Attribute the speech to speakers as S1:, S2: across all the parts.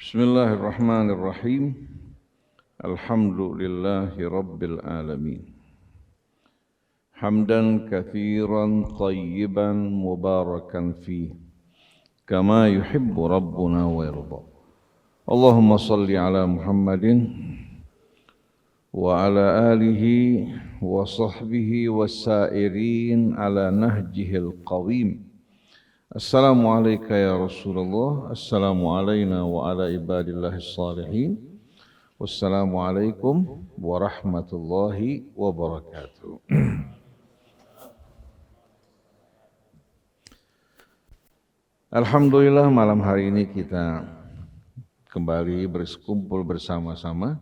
S1: Bismillahirrahmanirrahim. Alhamdulillahi rabbil alamin. Hamdan katsiran tayyiban mubarakan fi kama yuhibbu rabbuna wa yarda. Allahumma salli ala Muhammadin wa ala alihi wa sahbihi wassairin ala nahjihil qawim. Assalamualaikum ya Rasulullah. Assalamu alayna wa ala ibadillahis salihin. Wassalamualaikum warahmatullahi wabarakatuh. Alhamdulillah malam hari ini kita kembali berkumpul bersama-sama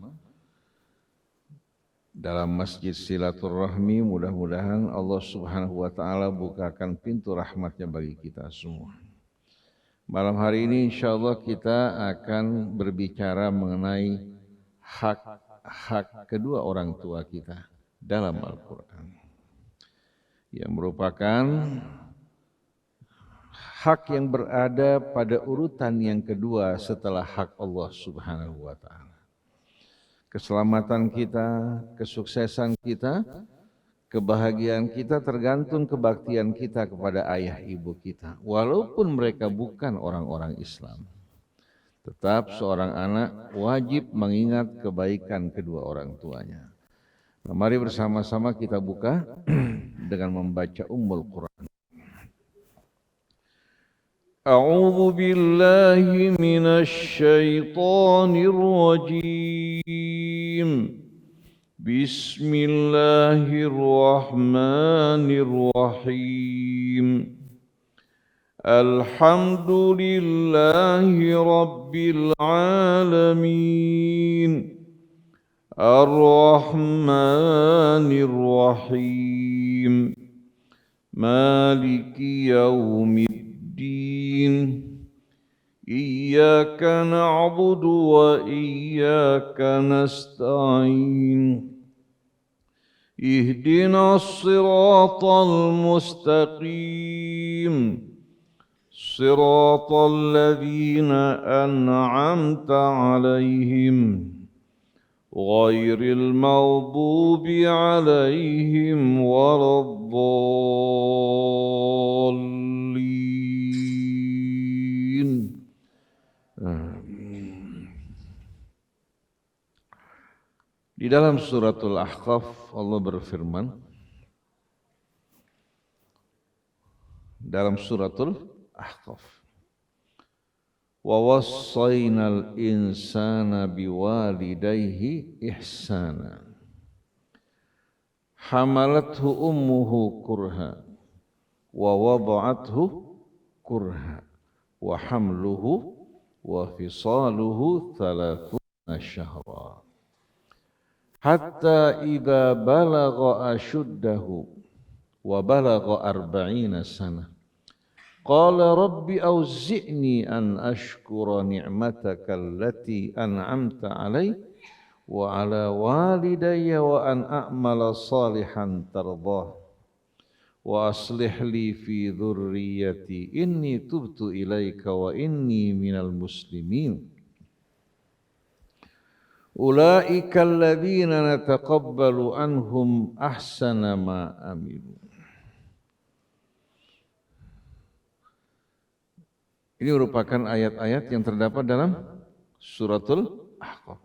S1: dalam Masjid Silaturrahmi. Mudah-mudahan Allah Subhanahu wa ta'ala bukakan pintu rahmatnya bagi kita semua. Malam hari ini insyaallah kita akan berbicara mengenai hak-hak kedua orang tua kita dalam Al-Quran, yang merupakan hak yang berada pada urutan yang kedua setelah hak Allah Subhanahu wa ta'ala. Keselamatan kita, kesuksesan kita, kebahagiaan kita tergantung kebaktian kita kepada ayah ibu kita. Walaupun mereka bukan orang-orang Islam, tetap seorang anak wajib mengingat kebaikan kedua orang tuanya. Nah, mari bersama-sama kita buka dengan membaca Ummul Quran. A'udzu billahi minasy syaithanir rajim. Bismillahirrahmanirrahim. Alhamdulillahi rabbil alamin. Ar-Rahmanir Rahim. Maliki yaumiddin. Iyyaka na'budu wa iyyaka nasta'in. Ihdinas siratal mustaqim. Siratal ladzina an'amta 'alaihim ghairil maghdubi 'alaihim waladdallin. Di dalam suratul Ahqaf Allah berfirman, dalam suratul Ahqaf, wa wassaynal insana biwalidayhi ihsana hamalathu ummuhu kurha wa wada'athu kurha wa hamluhu wa fisaluhu 30 syahra hatta idza balagha ashuddahu wa balagha 40 sana qala rabbi auzi'ni an ashkura ni'mataka allati an'amta 'alayya wa 'ala walidayya wa an a'mala salihan tardah wa aslih li fi dhurriyyati inni tubtu ilaika wa inni minal muslimin. Ulaika alladzina nataqabbalu anhum ahsana ma amilu. Ini merupakan ayat-ayat yang terdapat dalam suratul Ahqaf.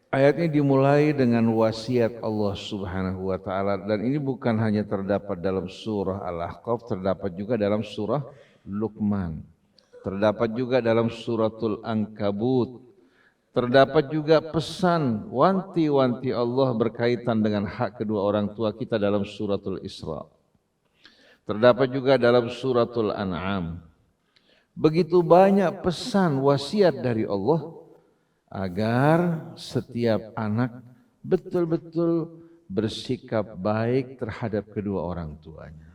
S1: Ayat ini dimulai dengan wasiat Allah Subhanahu wa ta'ala, dan ini bukan hanya terdapat dalam surah Al-Ahqaf, terdapat juga dalam surah Luqman, terdapat juga dalam suratul Ankabut, terdapat juga pesan wanti-wanti Allah berkaitan dengan hak kedua orang tua kita dalam suratul Isra, terdapat juga dalam suratul An'am. Begitu banyak pesan wasiat dari Allah agar setiap anak betul-betul bersikap baik terhadap kedua orang tuanya.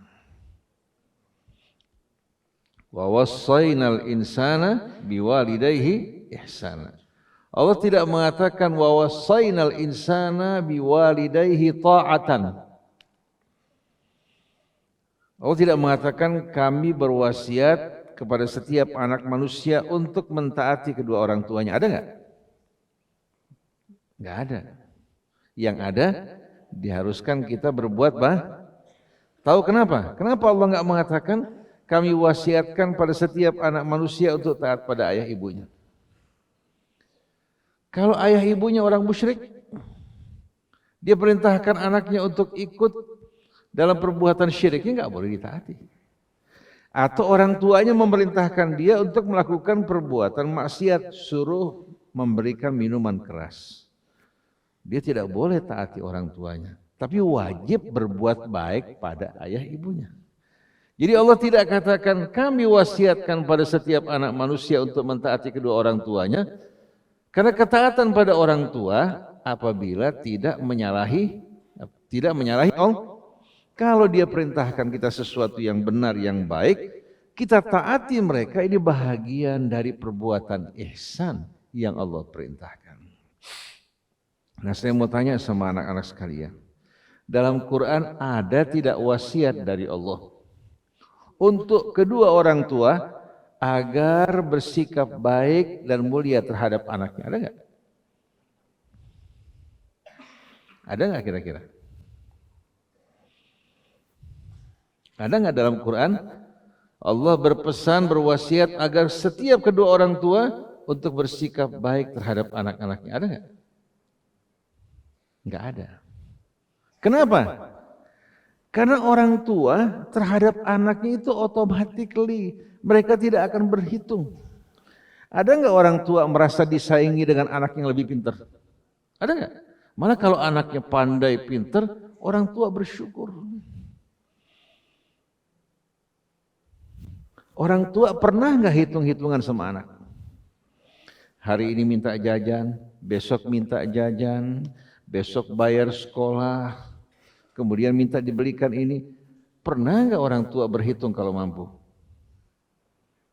S1: Wa wassaynal insana biwalidayhi ihsana. Allah tidak mengatakan wa wassaynal insana biwalidayhi ta'atan. Allah tidak mengatakan kami berwasiat kepada setiap anak manusia untuk mentaati kedua orang tuanya. Ada nggak? Nggak ada. Yang ada diharuskan kita berbuat tahu kenapa? Kenapa Allah nggak mengatakan kami wasiatkan pada setiap anak manusia untuk taat pada ayah ibunya? Kalau ayah ibunya orang musyrik, dia perintahkan anaknya untuk ikut dalam perbuatan syiriknya, nggak boleh ditaati. Atau orang tuanya memerintahkan dia untuk melakukan perbuatan maksiat, suruh memberikan minuman keras. Dia tidak boleh taati orang tuanya, tapi wajib berbuat baik pada ayah ibunya. Jadi Allah tidak katakan kami wasiatkan pada setiap anak manusia untuk mentaati kedua orang tuanya, karena ketaatan pada orang tua apabila tidak menyalahi Allah. Kalau dia perintahkan kita sesuatu yang benar, yang baik, kita taati mereka, ini bahagian dari perbuatan ihsan yang Allah perintahkan. Nah, saya mau tanya sama anak-anak sekalian, dalam Quran ada tidak wasiat dari Allah untuk kedua orang tua agar bersikap baik dan mulia terhadap anaknya? Ada nggak? Ada nggak kira-kira? Ada nggak dalam Quran Allah berpesan, berwasiat agar setiap kedua orang tua untuk bersikap baik terhadap anak-anaknya? Ada nggak? Nggak ada. Kenapa? Karena orang tua terhadap anaknya itu automatically mereka tidak akan berhitung. Ada nggak orang tua merasa disaingi dengan anak yang lebih pintar? Ada nggak? Malah kalau anaknya pandai, pintar, orang tua bersyukur. Orang tua pernah nggak hitung-hitungan sama anak? Hari ini minta jajan, besok minta jajan, besok bayar sekolah, kemudian minta dibelikan ini. Pernah nggak orang tua berhitung kalau mampu?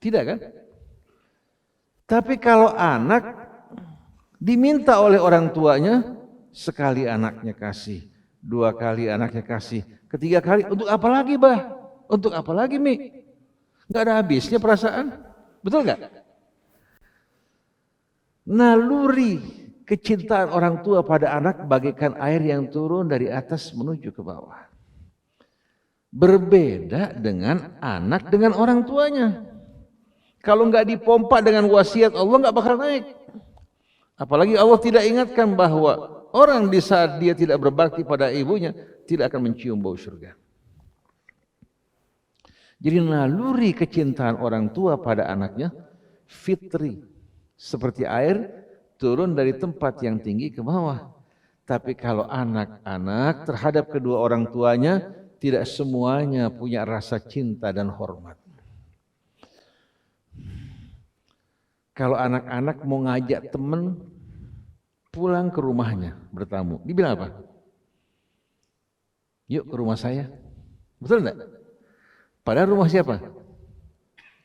S1: Tidak kan? Tapi kalau anak diminta oleh orang tuanya, sekali anaknya kasih, dua kali anaknya kasih, ketiga kali, untuk apa lagi bah? Untuk apa lagi Mi? Nggak ada habisnya perasaan, betul nggak? Naluri kecintaan orang tua pada anak bagaikan air yang turun dari atas menuju ke bawah. Berbeda dengan anak dengan orang tuanya. Kalau nggak dipompa dengan wasiat Allah nggak bakal naik. Apalagi Allah tidak ingatkan bahwa orang di saat dia tidak berbakti pada ibunya tidak akan mencium bau surga. Jadi naluri kecintaan orang tua pada anaknya fitri, seperti air turun dari tempat yang tinggi ke bawah. Tapi kalau anak-anak terhadap kedua orang tuanya tidak semuanya punya rasa cinta dan hormat. Kalau anak-anak mau ngajak teman pulang ke rumahnya bertamu, dibilang apa? Yuk ke rumah saya. Betul enggak? Padahal rumah siapa?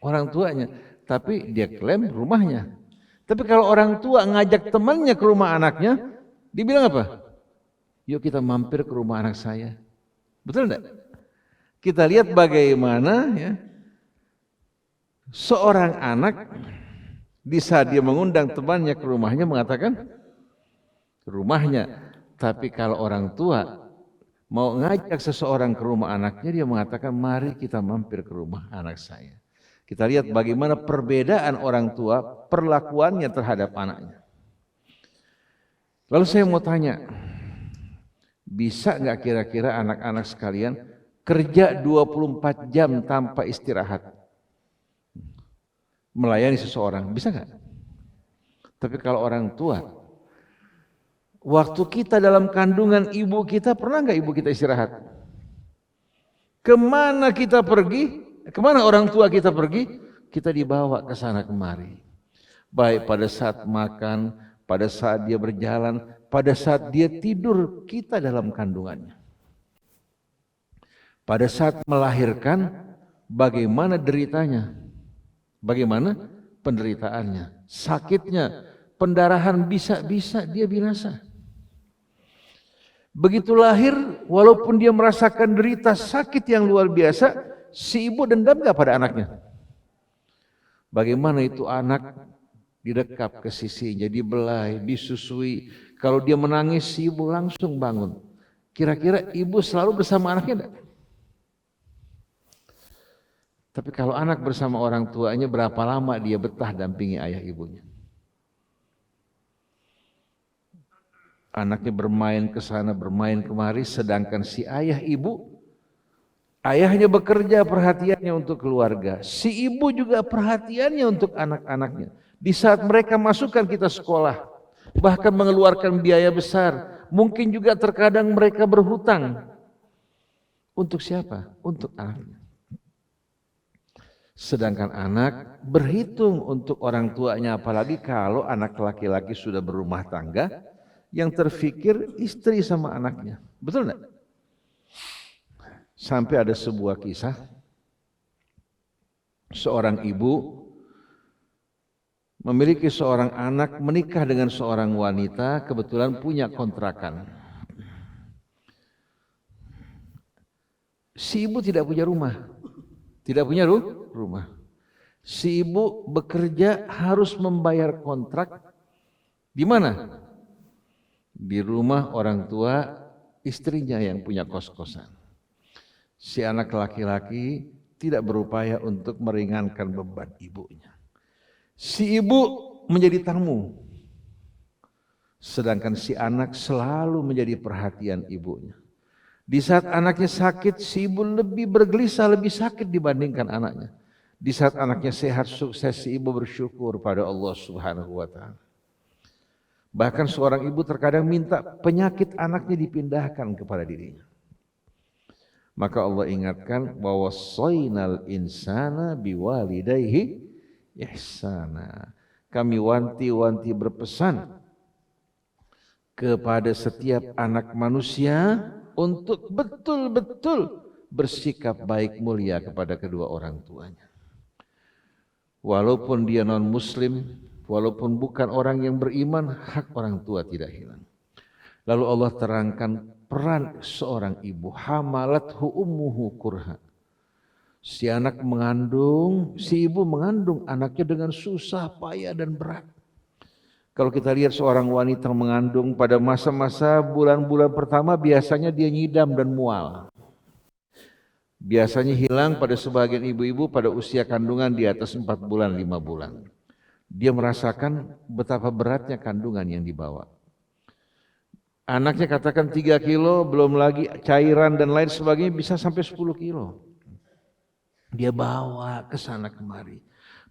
S1: Orang tuanya. Tapi dia klaim rumahnya. Tapi kalau orang tua ngajak temannya ke rumah anaknya, dibilang apa? Yuk kita mampir ke rumah anak saya. Betul enggak? Kita lihat bagaimana ya, seorang anak di saat dia mengundang temannya ke rumahnya mengatakan rumahnya. Tapi kalau orang tua mau ngajak seseorang ke rumah anaknya, dia mengatakan mari kita mampir ke rumah anak saya. Kita lihat bagaimana perbedaan orang tua perlakuannya terhadap anaknya. Lalu saya mau tanya, bisa nggak kira-kira anak-anak sekalian kerja 24 jam tanpa istirahat melayani seseorang? Bisa nggak? Tapi kalau orang tua, waktu kita dalam kandungan ibu kita, pernah nggak ibu kita istirahat? Kemana kita pergi? Kemana orang tua kita pergi? Kita dibawa ke sana kemari. Baik pada saat makan, pada saat dia berjalan, pada saat dia tidur, kita dalam kandungannya. Pada saat melahirkan, bagaimana deritanya? Bagaimana penderitaannya? Sakitnya, pendarahan bisa-bisa dia binasa. Begitu lahir, walaupun dia merasakan derita sakit yang luar biasa, si ibu dendam gak pada anaknya? Bagaimana itu anak didekap ke sisinya, dibelai, disusui. Kalau dia menangis, si ibu langsung bangun. Kira-kira ibu selalu bersama anaknya enggak? Tapi kalau anak bersama orang tuanya, berapa lama dia betah dampingi ayah ibunya? Anaknya bermain ke sana, bermain kemari, sedangkan si ayah ibu, ayahnya bekerja, perhatiannya untuk keluarga. Si ibu juga perhatiannya untuk anak-anaknya. Di saat mereka masukkan kita sekolah, bahkan mengeluarkan biaya besar, mungkin juga terkadang mereka berhutang. Untuk siapa? Untuk anaknya. Sedangkan anak berhitung untuk orang tuanya, apalagi kalau anak laki-laki sudah berumah tangga, yang terfikir istri sama anaknya. Betul enggak? Sampai ada sebuah kisah, seorang ibu memiliki seorang anak, menikah dengan seorang wanita, kebetulan punya kontrakan. Si ibu tidak punya rumah. Tidak punya rumah. Si ibu bekerja harus membayar kontrak di mana? Di rumah orang tua istrinya yang punya kos-kosan. Si anak laki-laki tidak berupaya untuk meringankan beban ibunya. Si ibu menjadi tamu. Sedangkan si anak selalu menjadi perhatian ibunya. Di saat anaknya sakit, si ibu lebih bergelisah, lebih sakit dibandingkan anaknya. Di saat anaknya sehat, sukses, si ibu bersyukur pada Allah Subhanahu wa ta'ala. Bahkan seorang ibu terkadang minta penyakit anaknya dipindahkan kepada dirinya. Maka Allah ingatkan, wa wassaynal insana biwalidayhi ihsana. Kami wanti-wanti berpesan kepada setiap anak manusia untuk betul-betul bersikap baik mulia kepada kedua orang tuanya. Walaupun dia non-muslim, walaupun bukan orang yang beriman, hak orang tua tidak hilang. Lalu Allah terangkan peran seorang ibu, hamalathu ummuhu kurha. Si anak mengandung, si ibu mengandung anaknya dengan susah, payah dan berat. Kalau kita lihat seorang wanita mengandung pada masa-masa bulan-bulan pertama, biasanya dia nyidam dan mual. Biasanya hilang pada sebagian ibu-ibu pada usia kandungan di atas 4 bulan, 5 bulan. Dia merasakan betapa beratnya kandungan yang dibawa. Anaknya katakan 3 kilo, belum lagi cairan dan lain sebagainya, bisa sampai 10 kilo. Dia bawa ke sana kemari.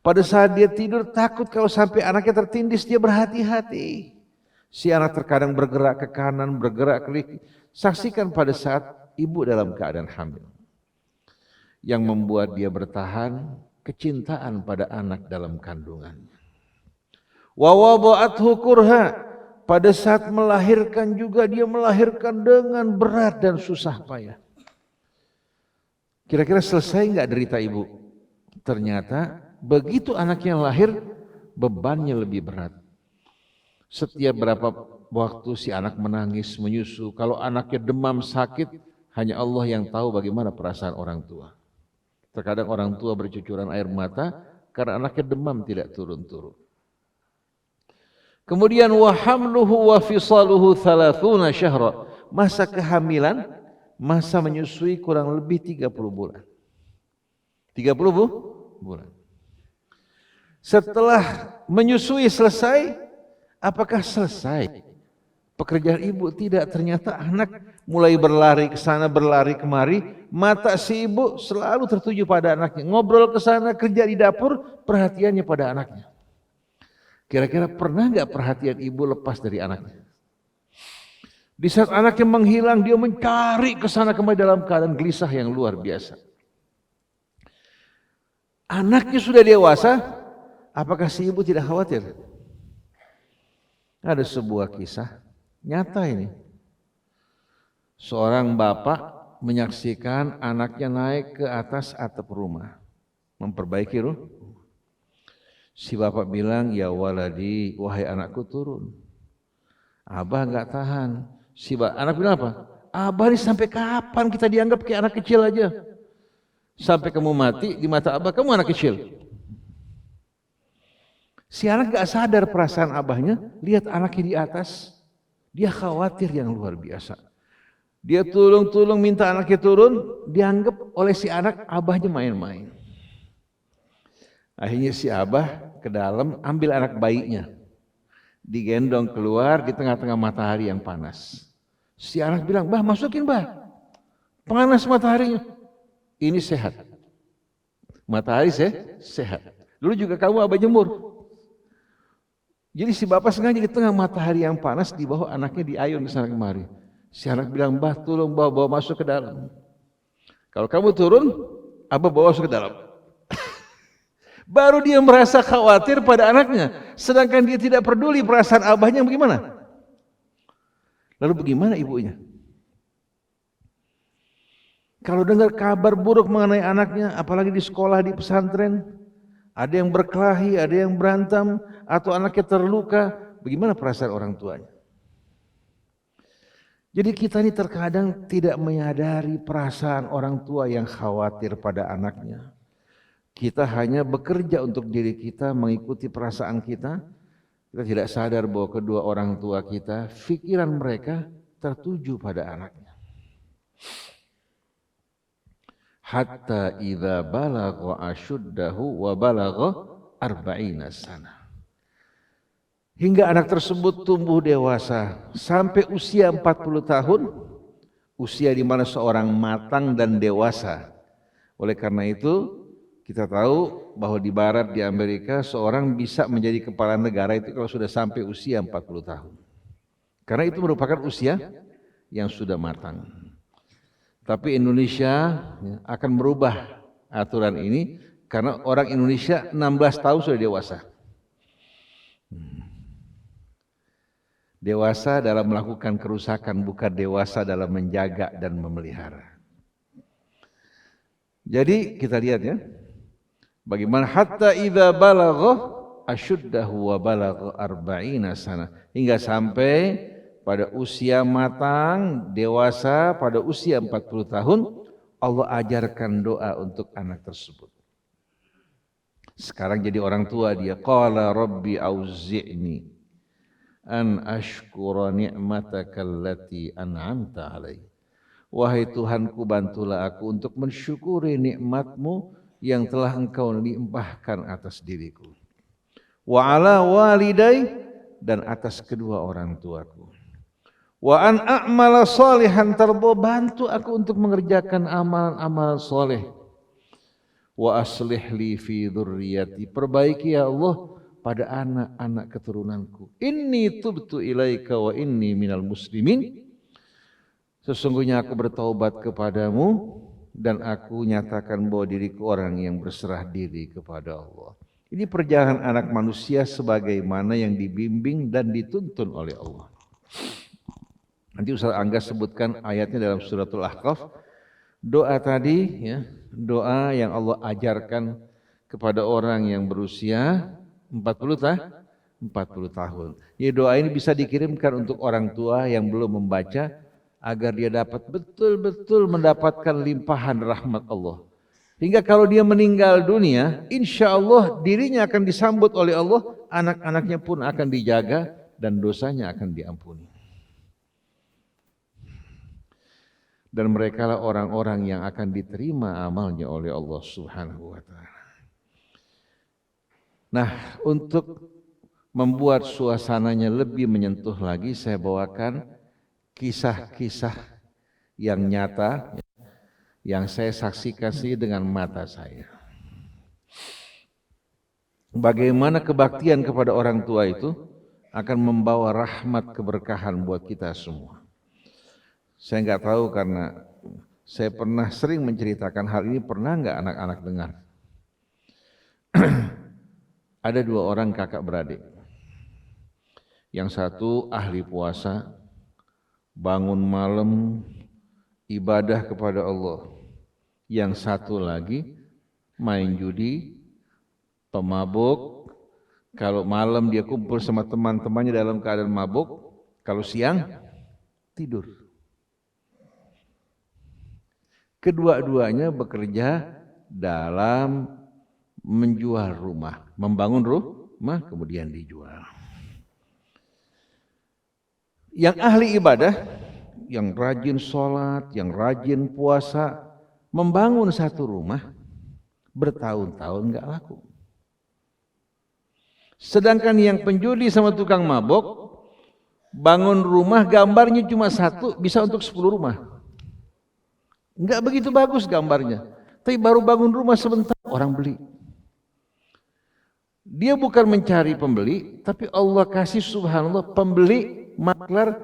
S1: Pada saat dia tidur takut kalau sampai anaknya tertindis, dia berhati-hati. Si anak terkadang bergerak ke kanan, bergerak ke kiri. Saksikan pada saat ibu dalam keadaan hamil. Yang membuat dia bertahan, kecintaan pada anak dalam kandungannya. Wa wada'athu kurha. Pada saat melahirkan juga dia melahirkan dengan berat dan susah payah. Kira-kira selesai enggak derita ibu? Ternyata begitu anaknya lahir, bebannya lebih berat. Setiap berapa waktu si anak menangis, menyusu. Kalau anaknya demam, sakit, hanya Allah yang tahu bagaimana perasaan orang tua. Terkadang orang tua bercucuran air mata karena anaknya demam tidak turun-turun. Kemudian wa hamluhu wa fisaluhu 30 syahra. Masa kehamilan, masa menyusui kurang lebih 30 bulan. 30 bulan. Setelah menyusui selesai, apakah selesai pekerjaan ibu? Tidak, ternyata anak mulai berlari ke sana, berlari kemari. Mata si ibu selalu tertuju pada anaknya. Ngobrol ke sana, kerja di dapur, perhatiannya pada anaknya. Kira-kira pernah nggak perhatian ibu lepas dari anaknya? Di saat anaknya menghilang, dia mencari ke sana kemari dalam keadaan gelisah yang luar biasa. Anaknya sudah dewasa, apakah si ibu tidak khawatir? Ada sebuah kisah nyata ini. Seorang bapak menyaksikan anaknya naik ke atas atap rumah, memperbaiki rumah. Si bapak bilang, ya waladi, wahai anakku turun. Abah enggak tahan, Anak bilang apa? Abah ini sampai kapan kita dianggap kayak anak kecil aja? Sampai kamu mati di mata abah kamu anak kecil. Si anak gak sadar perasaan abahnya, lihat anaknya di atas, dia khawatir yang luar biasa. Dia tulung-tulung minta anaknya turun, dianggap oleh si anak abahnya main-main. Akhirnya si abah ke dalam ambil anak bayinya, digendong keluar di tengah-tengah matahari yang panas. Si anak bilang, bah masukin bah, panas mataharinya. Ini sehat, matahari sehat. Dulu juga kamu abah jemur. Jadi si bapak sengaja di tengah matahari yang panas di bawah anaknya diayun ke sana kemari. Si anak bilang, bah tolong bawa masuk ke dalam. Kalau kamu turun, abah bawa masuk ke dalam. Baru dia merasa khawatir pada anaknya, sedangkan dia tidak peduli perasaan abahnya bagaimana. Lalu bagaimana ibunya? Kalau dengar kabar buruk mengenai anaknya, apalagi di sekolah, di pesantren, ada yang berkelahi, ada yang berantem, atau anaknya terluka, bagaimana perasaan orang tuanya? Jadi kita ini terkadang tidak menyadari perasaan orang tua yang khawatir pada anaknya. Kita hanya bekerja untuk diri kita, mengikuti perasaan kita. Kita tidak sadar bahwa kedua orang tua kita, pikiran mereka tertuju pada anaknya. Hatta idza balagha ashuddahu wa balagha 40 sana. Hingga anak tersebut tumbuh dewasa sampai usia 40 tahun, usia di mana seorang matang dan dewasa. Oleh karena itu, kita tahu bahwa di barat, di Amerika, seorang bisa menjadi kepala negara itu kalau sudah sampai usia 40 tahun. Karena itu merupakan usia yang sudah matang. Tapi Indonesia akan merubah aturan ini karena orang Indonesia 16 tahun sudah dewasa. Dewasa dalam melakukan kerusakan, bukan dewasa dalam menjaga dan memelihara. Jadi kita lihat ya, bagaimana hatta idza balagha asyuddahu wa balagha 40 sana, hingga sampai pada usia matang, dewasa, pada usia 40 tahun, Allah ajarkan doa untuk anak tersebut. Sekarang jadi orang tua dia, qala rabbi auzi'ni an ashkura ni'mataka allati an'amta alai. Wahai Tuhanku, bantulah aku untuk mensyukuri nikmatmu yang telah engkau limpahkan atas diriku. Wa ala walidai, dan atas kedua orang tuaku. Wa an a'mala salihan tardo, bantu aku untuk mengerjakan amal-amal soleh. Wa aslih li fi dzurriyyati, perbaiki ya Allah pada anak-anak keturunanku. Inni tubtu ilaika wa inni minal muslimin. Sesungguhnya aku bertaubat kepadamu dan aku nyatakan bahwa diriku orang yang berserah diri kepada Allah. Ini perjalanan anak manusia sebagaimana yang dibimbing dan dituntun oleh Allah. Nanti Ustaz Angga sebutkan ayatnya dalam suratul Ahqaf. Doa tadi ya, doa yang Allah ajarkan kepada orang yang berusia 40 tahun. Ya, doa ini bisa dikirimkan untuk orang tua yang belum membaca agar dia dapat betul-betul mendapatkan limpahan rahmat Allah. Hingga kalau dia meninggal dunia, insya Allah dirinya akan disambut oleh Allah, anak-anaknya pun akan dijaga dan dosanya akan diampuni. Dan merekalah orang-orang yang akan diterima amalnya oleh Allah Subhanahu wa ta'ala. Nah, untuk membuat suasananya lebih menyentuh lagi, saya bawakan kisah-kisah yang nyata yang saya saksikan sih dengan mata saya. Bagaimana kebaktian kepada orang tua itu akan membawa rahmat keberkahan buat kita semua. Saya nggak tahu karena saya pernah sering menceritakan hal ini, pernah nggak anak-anak dengar? Ada dua orang kakak beradik. Yang satu ahli puasa, bangun malam, ibadah kepada Allah. Yang satu lagi main judi, pemabuk. Kalau malam dia kumpul sama teman-temannya dalam keadaan mabuk. Kalau siang tidur. Kedua-duanya bekerja dalam menjual rumah, membangun rumah kemudian dijual. Yang ahli ibadah, yang rajin sholat, yang rajin puasa, membangun satu rumah bertahun-tahun nggak laku. Sedangkan yang penjudi sama tukang mabok, bangun rumah gambarnya cuma satu, bisa untuk 10 rumah. Enggak begitu bagus gambarnya, tapi baru bangun rumah sebentar orang beli. Dia bukan mencari pembeli, tapi Allah kasih subhanallah pembeli, maklar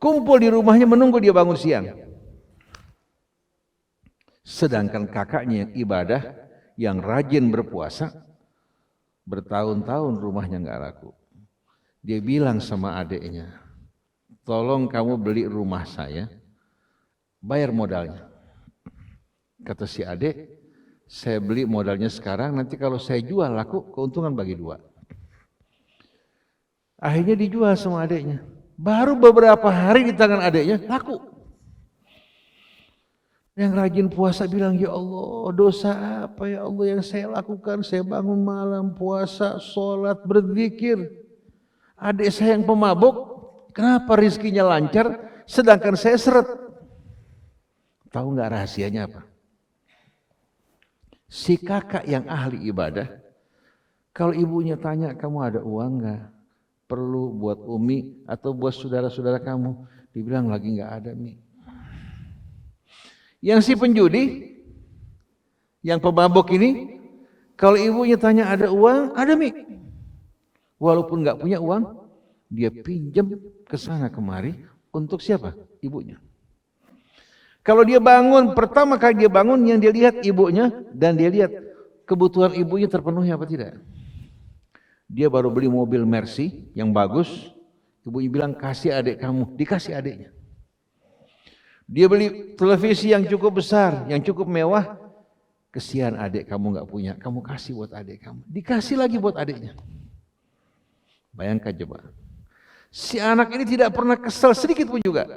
S1: kumpul di rumahnya menunggu dia bangun siang. Sedangkan kakaknya yang ibadah, yang rajin berpuasa, bertahun-tahun rumahnya enggak laku. Dia bilang sama adiknya, tolong kamu beli rumah saya, bayar modalnya. Kata si adik, saya beli modalnya sekarang, nanti kalau saya jual laku, keuntungan bagi dua. Akhirnya dijual sama adiknya. Baru beberapa hari di tangan adiknya, laku. Yang rajin puasa bilang, ya Allah, dosa apa ya Allah yang saya lakukan? Saya bangun malam, puasa, sholat, berzikir. Adik saya yang pemabuk, kenapa rizkinya lancar, sedangkan saya seret? Tahu nggak rahasianya apa? Si kakak yang ahli ibadah, kalau ibunya tanya, kamu ada uang nggak? Perlu buat Umi atau buat saudara-saudara kamu? Dibilang lagi nggak ada, Mi. Yang si penjudi, yang pemabuk ini, kalau ibunya tanya ada uang, ada, Mi. Walaupun nggak punya uang, dia pinjam ke sana kemari untuk siapa? Ibunya. Kalau dia bangun, pertama kali dia bangun, yang dia lihat ibunya, dan dia lihat kebutuhan ibunya terpenuhi apa tidak. Dia baru beli mobil Mercy yang bagus, ibunya bilang kasih adik kamu, dikasih adiknya. Dia beli televisi yang cukup besar, yang cukup mewah, kesian adik kamu nggak punya, kamu kasih buat adik kamu, dikasih lagi buat adiknya. Bayangkan coba, si anak ini tidak pernah kesal sedikit pun juga.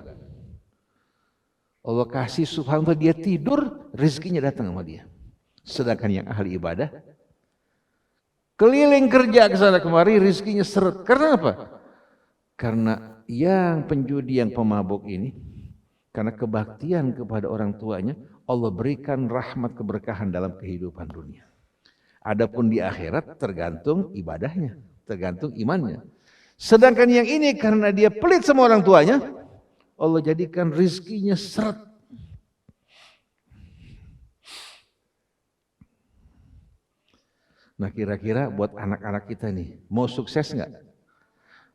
S1: Allah kasih subhanallah, dia tidur, rezekinya datang sama dia. Sedangkan yang ahli ibadah, keliling kerja ke sana kemari, rezekinya seret. Karena apa? Karena yang penjudi, yang pemabuk ini, karena kebaktian kepada orang tuanya, Allah berikan rahmat keberkahan dalam kehidupan dunia. Adapun di akhirat tergantung ibadahnya, tergantung imannya. Sedangkan yang ini karena dia pelit sama orang tuanya, Allah jadikan rizkinya seret. Nah kira-kira buat anak-anak kita nih, mau sukses nggak?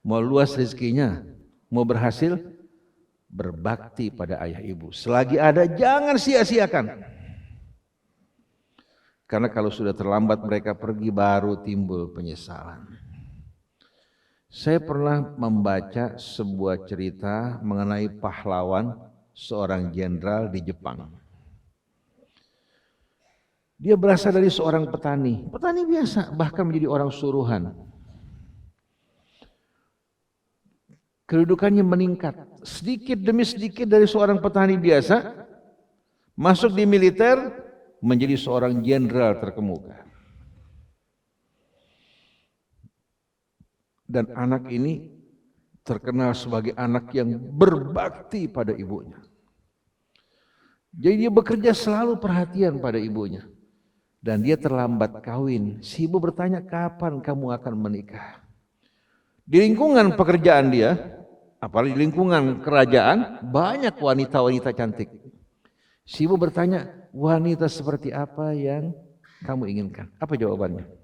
S1: Mau luas rizkinya? Mau berhasil? Berbakti pada ayah ibu. Selagi ada jangan sia-siakan. Karena kalau sudah terlambat mereka pergi baru timbul penyesalan. Saya pernah membaca sebuah cerita mengenai pahlawan seorang jenderal di Jepang. Dia berasal dari seorang petani biasa, bahkan menjadi orang suruhan. Kedudukannya meningkat sedikit demi sedikit dari seorang petani biasa, masuk di militer, menjadi seorang jenderal terkemuka. Dan anak ini terkenal sebagai anak yang berbakti pada ibunya. Jadi dia bekerja selalu perhatian pada ibunya. Dan dia terlambat kawin. Si ibu bertanya, kapan kamu akan menikah? Di lingkungan pekerjaan dia, apalagi di lingkungan kerajaan, banyak wanita-wanita cantik. Si ibu bertanya, wanita seperti apa yang kamu inginkan? Apa jawabannya?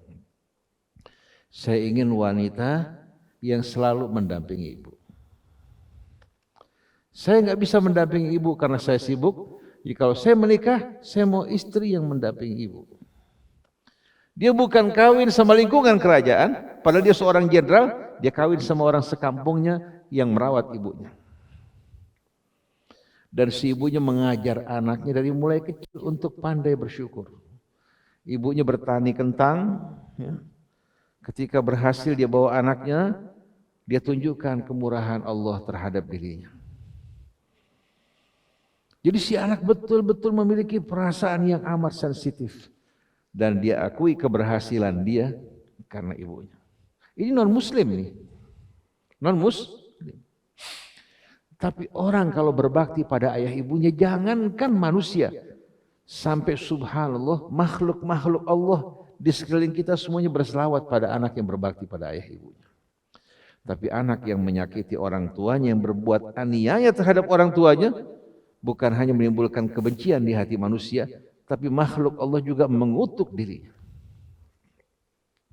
S1: Saya ingin wanita yang selalu mendampingi ibu. Saya nggak bisa mendampingi ibu karena saya sibuk. Jadi kalau saya menikah, saya mau istri yang mendampingi ibu. Dia bukan kawin sama lingkungan kerajaan, padahal dia seorang jenderal, dia kawin sama orang sekampungnya yang merawat ibunya. Dan si ibunya mengajar anaknya dari mulai kecil untuk pandai bersyukur. Ibunya bertani kentang, ya. Ketika berhasil dia bawa anaknya, dia tunjukkan kemurahan Allah terhadap dirinya. Jadi si anak betul-betul memiliki perasaan yang amat sensitif. Dan dia akui keberhasilan dia karena ibunya. Ini non-muslim nih. Non-muslim. Tapi orang kalau berbakti pada ayah ibunya, jangankan manusia. Sampai subhanallah, makhluk-makhluk Allah di sekeliling kita semuanya berselawat pada anak yang berbakti pada ayah ibunya. Tapi anak yang menyakiti orang tuanya, yang berbuat aniaya terhadap orang tuanya, bukan hanya menimbulkan kebencian di hati manusia, tapi makhluk Allah juga mengutuk dirinya.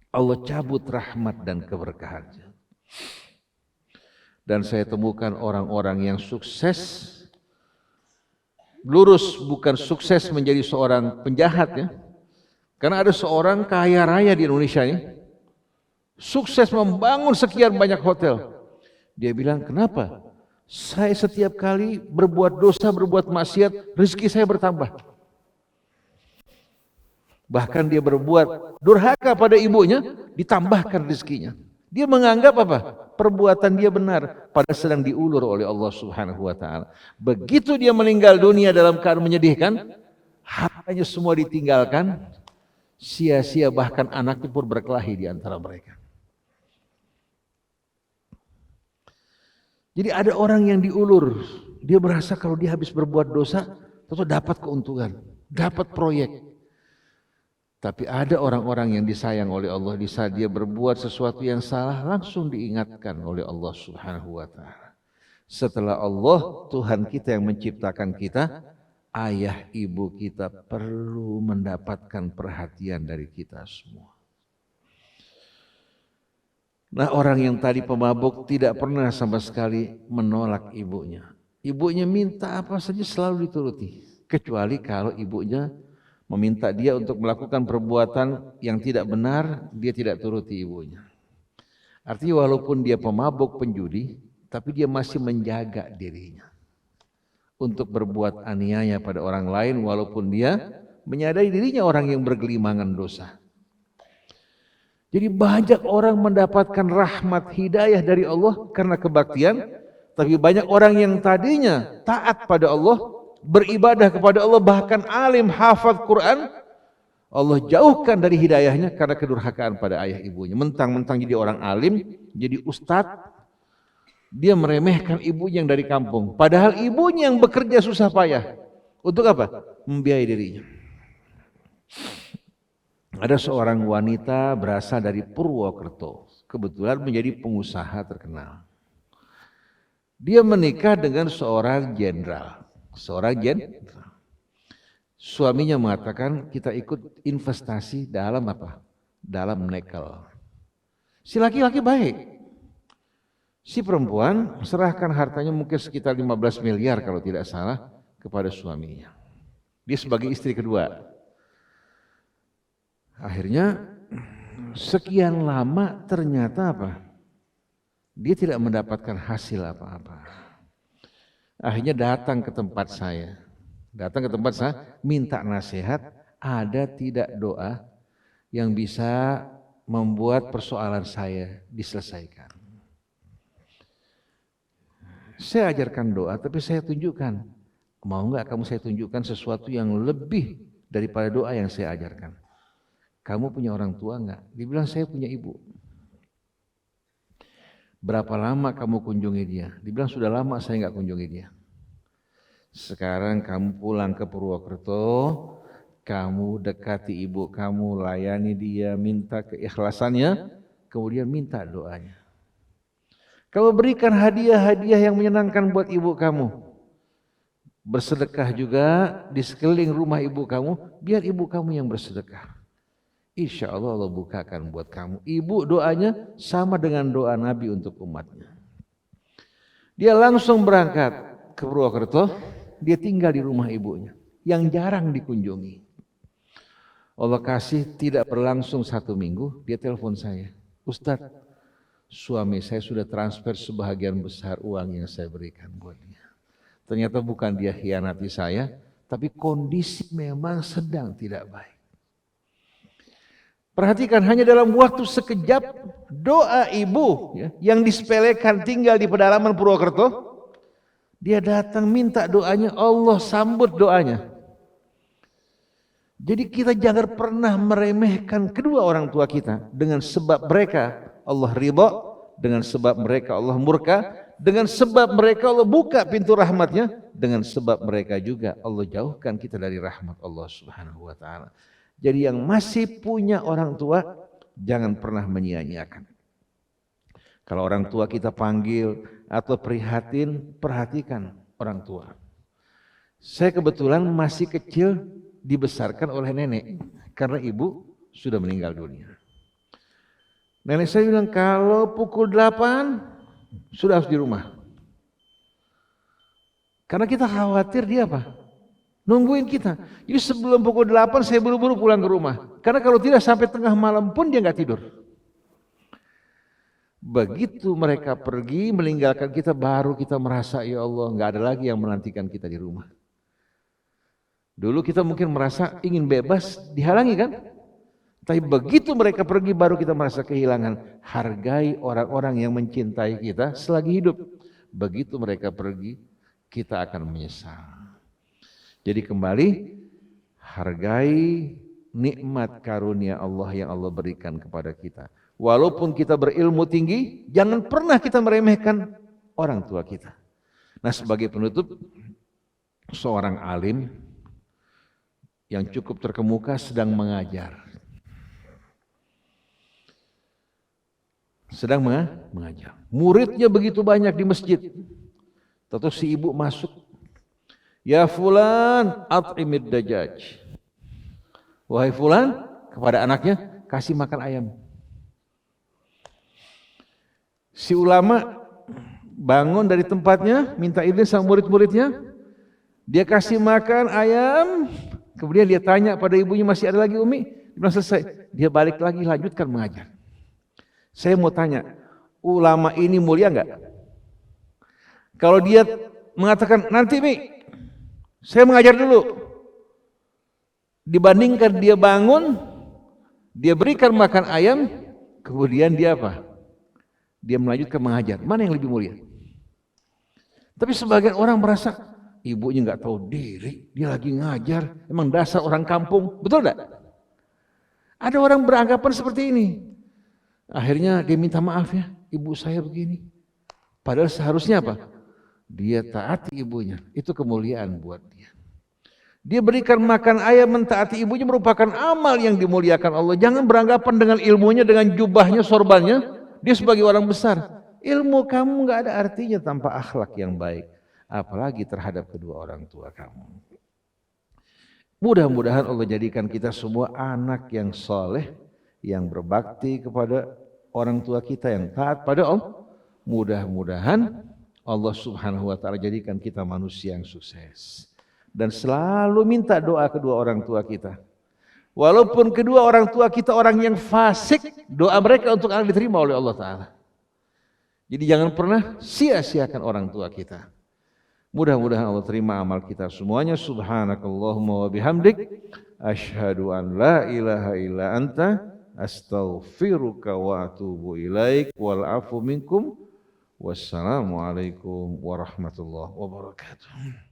S1: Allah cabut rahmat dan keberkahannya. Dan saya temukan orang-orang yang sukses, lurus, bukan sukses menjadi seorang penjahat ya. Karena ada seorang kaya raya di Indonesia ini, sukses membangun sekian banyak hotel. Dia bilang, kenapa? Saya setiap kali berbuat dosa, berbuat maksiat, rezeki saya bertambah. Bahkan dia berbuat durhaka pada ibunya, ditambahkan rezekinya. Dia menganggap apa? Perbuatan dia benar, pada sedang diulur oleh Allah Subhanahu wa taala. Begitu dia meninggal dunia dalam keadaan menyedihkan, hartanya semua ditinggalkan, sia-sia, bahkan anaknya pun berkelahi di antara mereka. Jadi ada orang yang diulur, dia merasa kalau dia habis berbuat dosa, tentu dapat keuntungan, dapat proyek. Tapi ada orang-orang yang disayang oleh Allah, di saat dia berbuat sesuatu yang salah, langsung diingatkan oleh Allah Subhanahu wa taala. Setelah Allah, Tuhan kita yang menciptakan kita, ayah ibu kita perlu mendapatkan perhatian dari kita semua. Nah, orang yang tadi pemabuk tidak pernah sama sekali menolak ibunya. Ibunya minta apa saja selalu dituruti, kecuali kalau ibunya meminta dia untuk melakukan perbuatan yang tidak benar, dia tidak turuti ibunya. Artinya walaupun dia pemabuk, penjudi, tapi dia masih menjaga dirinya untuk berbuat aniaya pada orang lain, walaupun dia menyadari dirinya orang yang bergelimangan dosa. Jadi banyak orang mendapatkan rahmat hidayah dari Allah karena kebaktian, tapi banyak orang yang tadinya taat pada Allah, beribadah kepada Allah, bahkan alim hafaz Quran, Allah jauhkan dari hidayahnya karena kedurhakaan pada ayah ibunya. Mentang-mentang jadi orang alim, jadi ustadz, dia meremehkan ibunya yang dari kampung. Padahal ibunya yang bekerja susah payah. Untuk apa? Membiayai dirinya. Ada seorang wanita berasal dari Purwokerto, kebetulan menjadi pengusaha terkenal. Dia menikah dengan seorang jenderal. Suaminya mengatakan, kita ikut investasi dalam apa? Dalam nikel. Si laki-laki baik. Si perempuan serahkan hartanya mungkin sekitar 15 miliar kalau tidak salah kepada suaminya. Dia sebagai istri kedua. Akhirnya sekian lama ternyata apa? Dia tidak mendapatkan hasil apa-apa. Akhirnya datang ke tempat saya, minta nasihat, ada tidak doa yang bisa membuat persoalan saya diselesaikan. Saya ajarkan doa, tapi saya tunjukkan, mau enggak kamu saya tunjukkan sesuatu yang lebih daripada doa yang saya ajarkan. Kamu punya orang tua enggak? Dibilang saya punya ibu. Berapa lama kamu kunjungi dia? Dibilang sudah lama saya enggak kunjungi dia. Sekarang kamu pulang ke Purwokerto, kamu dekati ibu kamu, layani dia, minta keikhlasannya, kemudian minta doanya. Kamu berikan hadiah-hadiah yang menyenangkan buat ibu kamu. Bersedekah juga di sekeliling rumah ibu kamu, biar ibu kamu yang bersedekah. Insya Allah Allah bukakan buat kamu. Ibu doanya sama dengan doa Nabi untuk umatnya. Dia langsung berangkat ke Purwokerto, dia tinggal di rumah ibunya yang jarang dikunjungi. Allah kasih tidak berlangsung 1 minggu, dia telepon saya. Ustadz, suami saya sudah transfer sebahagian besar uang yang saya berikan buat dia. Ternyata bukan dia hianati saya, tapi kondisi memang sedang tidak baik. Perhatikan, hanya dalam waktu sekejap doa ibu yang disepelekan tinggal di pedalaman Purwokerto Dia datang minta doanya, Allah sambut doanya. Jadi kita jangan pernah meremehkan kedua orang tua kita. Dengan sebab mereka Allah ridha, dengan sebab mereka Allah murka, dengan sebab mereka Allah buka pintu rahmatnya, dengan sebab mereka juga Allah jauhkan kita dari rahmat Allah Subhanahu wa ta'ala. Jadi yang masih punya orang tua, jangan pernah menyia-nyiakan. Kalau orang tua kita panggil atau prihatin, perhatikan orang tua. Saya kebetulan masih kecil dibesarkan oleh nenek karena ibu sudah meninggal dunia. Nenek saya bilang kalau pukul 8 sudah harus di rumah. Karena kita khawatir dia apa? Nungguin kita. Jadi sebelum pukul 8 saya buru-buru pulang ke rumah. Karena kalau tidak sampai tengah malam pun dia nggak tidur. Begitu mereka pergi meninggalkan kita, baru kita merasa ya Allah nggak ada lagi yang menantikan kita di rumah. Dulu kita mungkin merasa ingin bebas, dihalangi kan? Tapi begitu mereka pergi baru kita merasa kehilangan. Hargai orang-orang yang mencintai kita selagi hidup. Begitu mereka pergi, kita akan menyesal. Jadi kembali, hargai nikmat karunia Allah yang Allah berikan kepada kita. Walaupun kita berilmu tinggi, jangan pernah kita meremehkan orang tua kita. Nah, sebagai penutup, seorang alim yang cukup terkemuka sedang mengajar. Sedang mengajar. Muridnya begitu banyak di masjid. Tahu si ibu masuk. Ya fulan, at'imid dajjaj. Wahai fulan, kepada anaknya, kasih makan ayam. Si ulama bangun dari tempatnya, minta izin sama murid-muridnya. Dia kasih makan ayam. Kemudian dia tanya pada ibunya, masih ada lagi Umi? Dia bilang selesai. Dia balik lagi, lanjutkan mengajar. Saya mau tanya, ulama ini mulia enggak? Kalau dia mengatakan, nanti Mi, saya mengajar dulu. Dibandingkan dia bangun, dia berikan makan ayam, kemudian dia apa? Dia melanjutkan mengajar. Mana yang lebih mulia? Tapi sebagian orang merasa, ibunya nggak tahu diri, dia lagi ngajar, emang dasar orang kampung, betul enggak? Ada orang beranggapan seperti ini. Akhirnya dia minta maaf ya, ibu saya begini. Padahal seharusnya apa? Dia taati ibunya, itu kemuliaan buat dia. Dia berikan makan ayam, mentaati ibunya merupakan amal yang dimuliakan Allah. Jangan beranggapan dengan ilmunya, dengan jubahnya, sorbannya, dia sebagai orang besar. Ilmu kamu nggak ada artinya tanpa akhlak yang baik. Apalagi terhadap kedua orang tua kamu. Mudah-mudahan Allah jadikan kita semua anak yang soleh, yang berbakti kepada orang tua kita, yang taat pada Allah. Mudah-mudahan Allah Subhanahu wa ta'ala jadikan kita manusia yang sukses. Dan selalu minta doa kedua orang tua kita. Walaupun kedua orang tua kita orang yang fasik, doa mereka untuk anak diterima oleh Allah Ta'ala. Jadi jangan pernah sia-siakan orang tua kita. Mudah-mudahan Allah terima amal kita semuanya. Subhanakallahumma wa bihamdik, asyhadu an la ilaha illa anta, astaghfiruka wa atubu ilaik, wal afu minkum, wassalamualaikum warahmatullahi wabarakatuh.